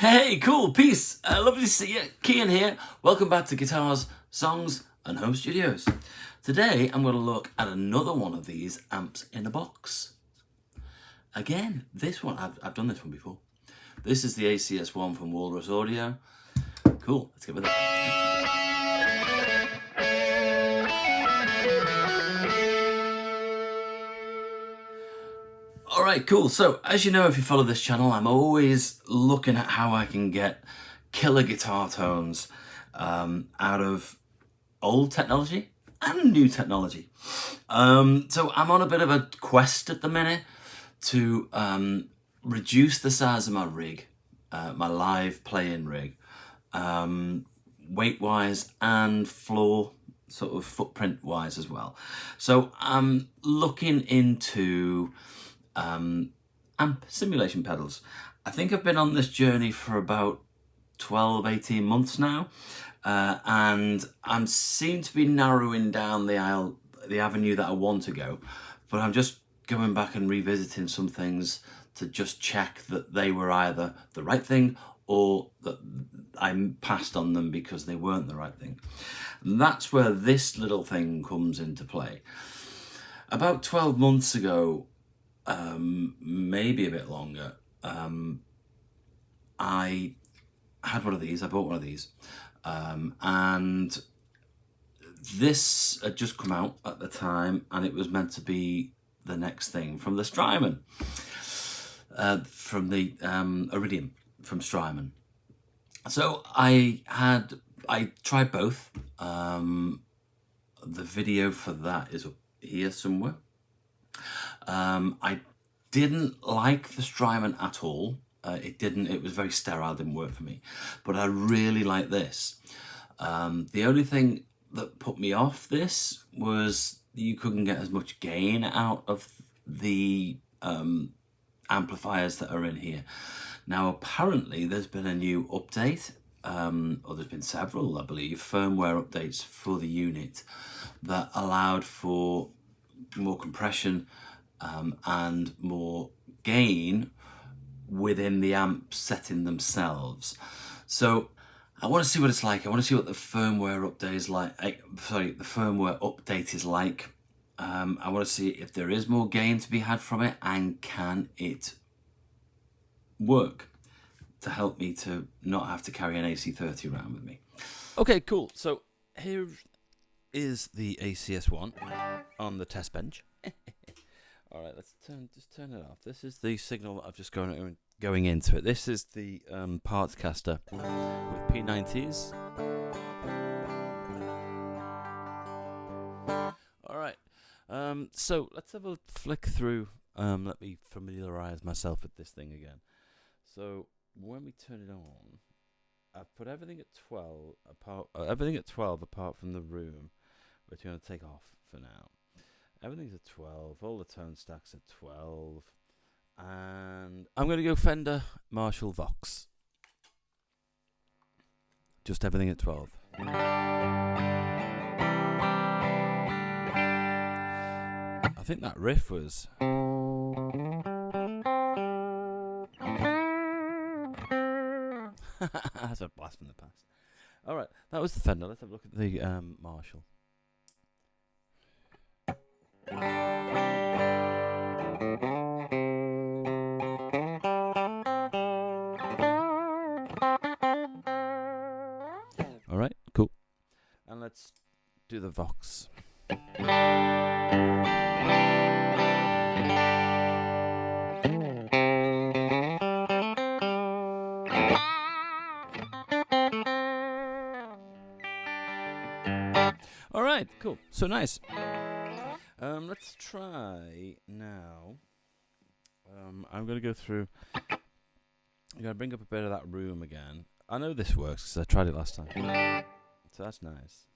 Hey, cool, peace. Lovely to see you. Kian here. Welcome back to Guitars, Songs and Home Studios. Today I'm going to look at another one of these amps in a box. Again, this one, I've done this one before. This is the ACS1 from Walrus Audio. Cool, let's get with it. Alright, cool. So, as you know, if you follow this channel, I'm always looking at how I can get killer guitar tones out of old technology and new technology. So I'm on a bit of a quest at the minute to reduce the size of my rig, my live playing rig, weight-wise and floor sort of footprint-wise as well. So I'm looking into amp simulation pedals. I think I've been on this journey for about 12-18 months now, and I seem to be narrowing down the avenue that I want to go, but I'm just going back and revisiting some things to just check that they were either the right thing or that I passed on them because they weren't the right thing. And that's where this little thing comes into play. About 12 months ago, maybe a bit longer, I had one of these, I bought one of these, and this had just come out at the time, and it was meant to be the next thing from the Strymon, from the Iridium from Strymon. So I tried both. The video for that is up here somewhere. I didn't like the Strymon at all. It was very sterile, didn't work for me. But I really like this. The only thing that put me off this was you couldn't get as much gain out of the amplifiers that are in here. Now, apparently there's been a new update, or there's been several, I believe, firmware updates for the unit that allowed for more compression and more gain within the amp setting themselves. So I want to see what it's like. I want to see what the firmware update is like. The firmware update is like. I want to see if there is more gain to be had from it, and can it work to help me to not have to carry an AC30 around with me. Okay, cool. So here is the ACS1 on the test bench. All right, let's just turn it off. This is the signal I've just going into it. This is the parts caster with P90s. All right, so let's have a flick through. Let me familiarize myself with this thing again. So when we turn it on, I've put everything at 12 apart from the room, which I'm going to take off for now. Everything's at 12, all the tone stacks at 12, and I'm going to go Fender, Marshall, Vox. Just everything at 12. I think that riff was... That's a blast from the past. Alright, that was the Fender. Let's have a look at the Marshall. Alright, cool. And let's do the Vox. Alright, cool. So nice. Let's try now. I'm going to go through. I'm going to bring up a bit of that room again. I know this works because I tried it last time. So that's nice.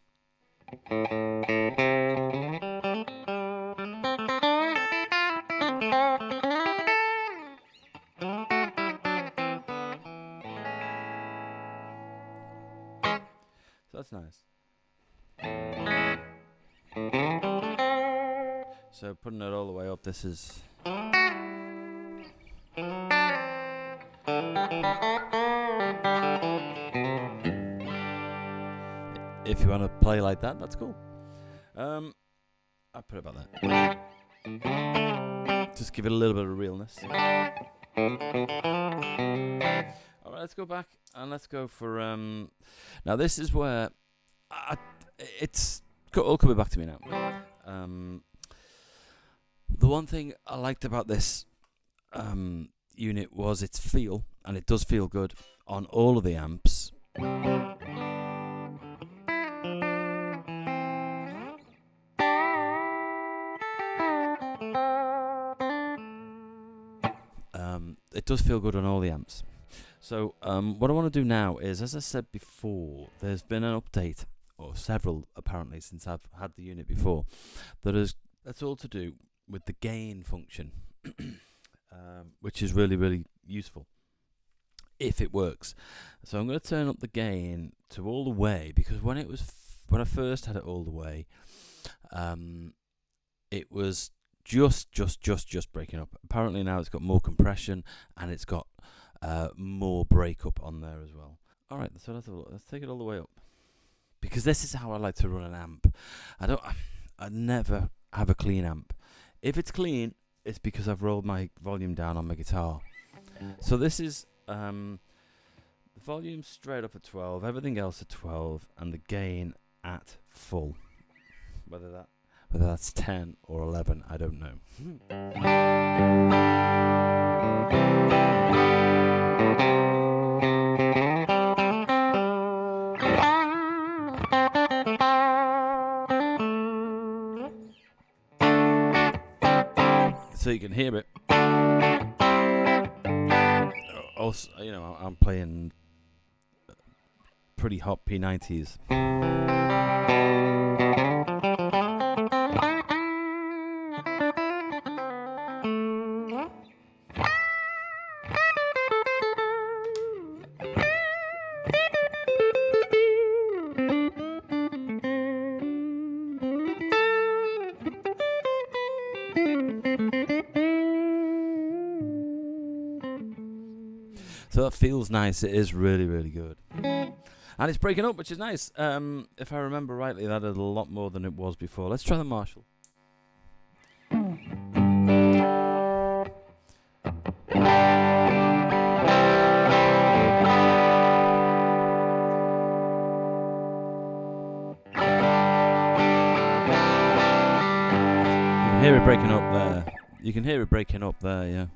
So that's nice. So putting it all the way up, this is... if you want to play like that, that's cool. I'll put it about that. Just give it a little bit of realness. Alright, let's go back and let's go for now this is where it's all coming back to me now. The one thing I liked about this unit was its feel, and it does feel good on all of the amps. It does feel good on all the amps. So what I want to do now is, as I said before, there's been an update, or several apparently, since I've had the unit before, that's all to do with the gain function, which is really, really useful if it works. So I'm going to turn up the gain to all the way, because when I first had it all the way, it was just breaking up. Apparently now it's got more compression and it's got more breakup on there as well. Alright, so let's take it all the way up, because this is how I like to run an amp. I never have a clean amp. If it's clean, it's because I've rolled my volume down on my guitar. So this is the volume straight up at 12, everything else at 12, and the gain at full. Whether that's 10 or 11, I don't know. So you can hear it. Also, you know, I'm playing pretty hot P90s. So that feels nice. It is really, really good. And it's breaking up, which is nice. If I remember rightly, that is a lot more than it was before. Let's try the Marshall. You can hear it breaking up there. You can hear it breaking up there, yeah.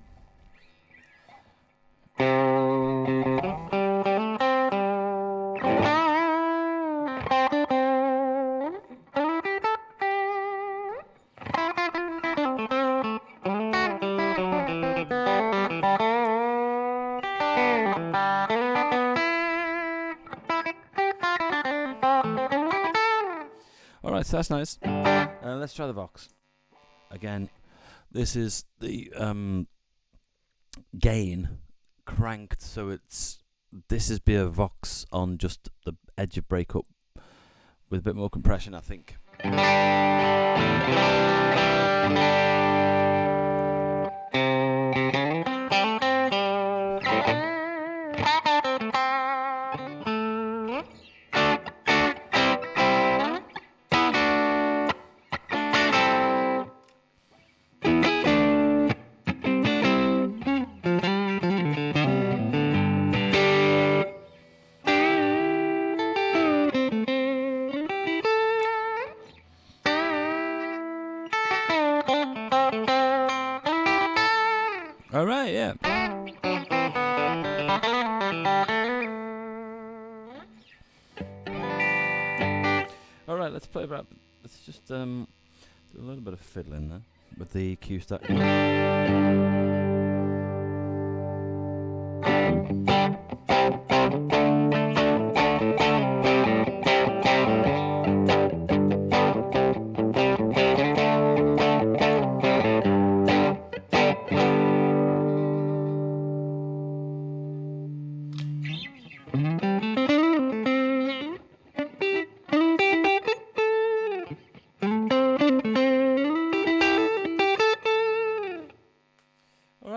Alright, so that's nice. Let's try the Vox. Again, this is the gain cranked, so this is be a Vox on just the edge of breakup with a bit more compression, I think. All right, yeah. All right, let's play about. Let's just do a little bit of fiddling there with the Q stack.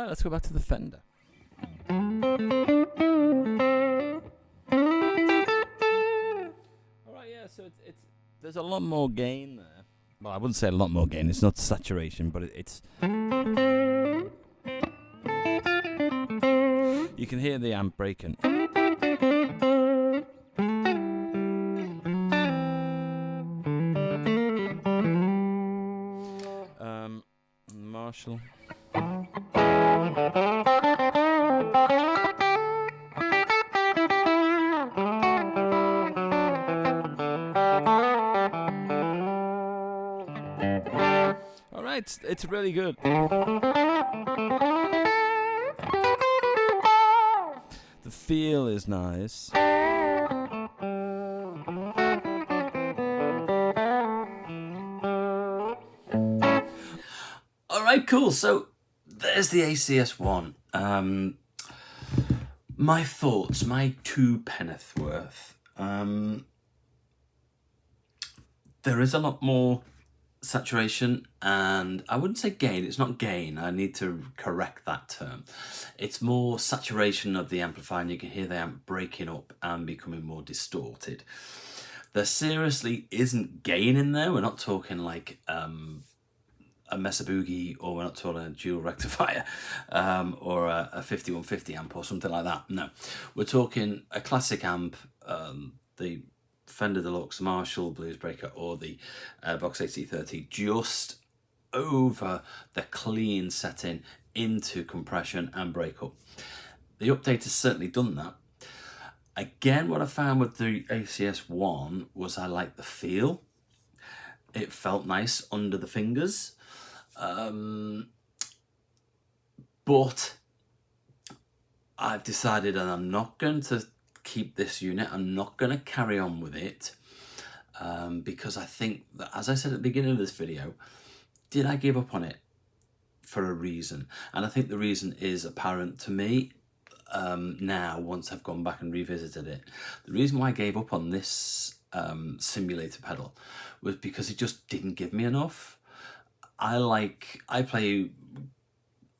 Let's go back to the Fender. Alright, yeah, so there's a lot more gain there. Well, I wouldn't say a lot more gain. It's not saturation, but it's... You can hear the amp breaking. Marshall. All right, it's really good. The feel is nice. All right, cool. So there's the ACS1. My thoughts, my 2 penneth worth. There is a lot more saturation, and I wouldn't say gain. It's not gain. I need to correct that term. It's more saturation of the amplifier, and you can hear the amp breaking up and becoming more distorted. There seriously isn't gain in there. We're not talking like a Mesa Boogie, or we're not talking a dual rectifier, or a 5150 amp or something like that. No, we're talking a classic amp, the Fender Deluxe, Marshall Blues Breaker, or the Vox AC30, just over the clean setting into compression and breakup. The update has certainly done that. Again, what I found with the ACS1 was I liked the feel. It felt nice under the fingers. But I've decided that I'm not going to keep this unit. I'm not going to carry on with it, because I think that, as I said at the beginning of this video, did I give up on it for a reason? And I think the reason is apparent to me now, once I've gone back and revisited it. The reason why I gave up on this simulator pedal was because it just didn't give me enough. I play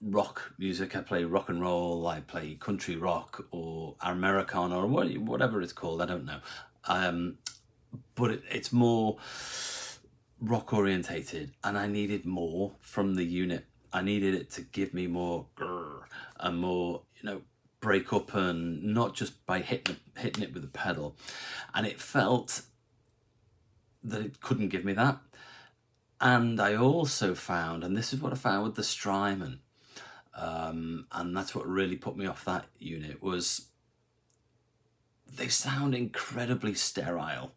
rock music, I play rock and roll, I play country rock or Americana or whatever it's called, I don't know. But it's more rock orientated, and I needed more from the unit. I needed it to give me more grrr and more, break up, and not just by hitting it with the pedal. And it felt that it couldn't give me that. And I also found, and this is what I found with the Strymon, and that's what really put me off that unit, was they sound incredibly sterile.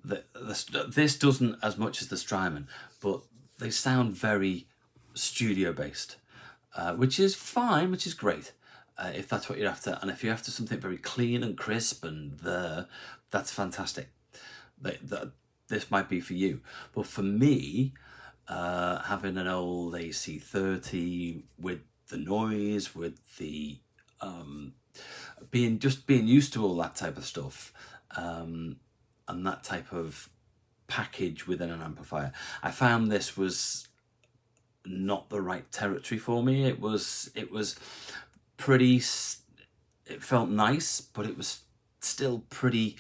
This doesn't as much as the Strymon, but they sound very studio based, which is fine, which is great, if that's what you're after. And if you're after something very clean and crisp and that's fantastic. This might be for you. But for me, having an old AC30 with the noise, with the being used to all that type of stuff, and that type of package within an amplifier, I found this was not the right territory for me. It was pretty, it felt nice, but it was still pretty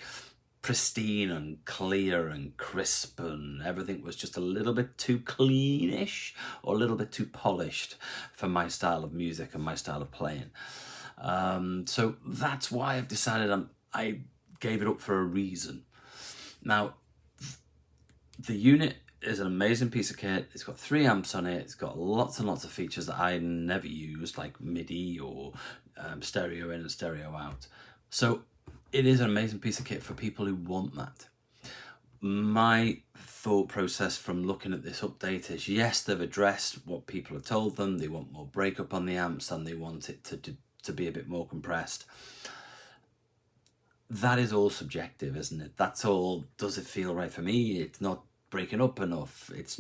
pristine and clear and crisp, and everything was just a little bit too cleanish or a little bit too polished for my style of music and my style of playing. So that's why I've decided I gave it up for a reason. Now, the unit is an amazing piece of kit. It's got 3 amps on it. It's got lots and lots of features that I never used, like MIDI or stereo in and stereo out. So it is an amazing piece of kit for people who want that. My thought process from looking at this update is, yes, they've addressed what people have told them. They want more breakup on the amps, and they want it to be a bit more compressed. That is all subjective, isn't it? That's all, does it feel right for me? It's not breaking up enough. It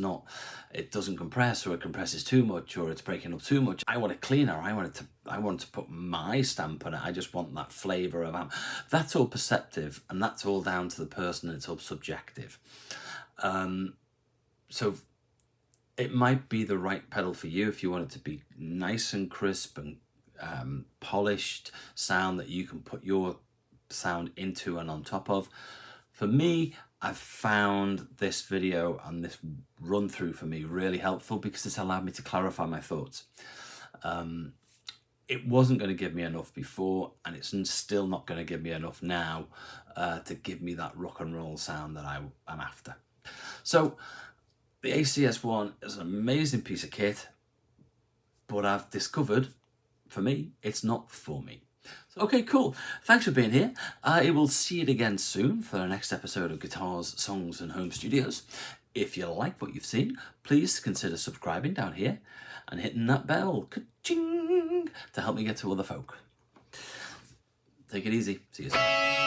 doesn't compress, or it compresses too much, or it's breaking up too much. I want it cleaner. I want to put my stamp on it. I just want that flavor of amp. That's all perceptive, and that's all down to the person. It's all subjective. So it might be the right pedal for you if you want it to be nice and crisp and polished sound that you can put your sound into and on top of. For me, I've found this video and this run through for me really helpful because it's allowed me to clarify my thoughts. It wasn't going to give me enough before, and it's still not going to give me enough now to give me that rock and roll sound that I'm after. So the ACS1 is an amazing piece of kit, but I've discovered, for me, it's not for me. So, okay, cool. Thanks for being here. I will see you again soon for the next episode of Guitars, Songs and Home Studios. If you like what you've seen, please consider subscribing down here and hitting that bell, ka-ching, to help me get to other folk. Take it easy. See you soon.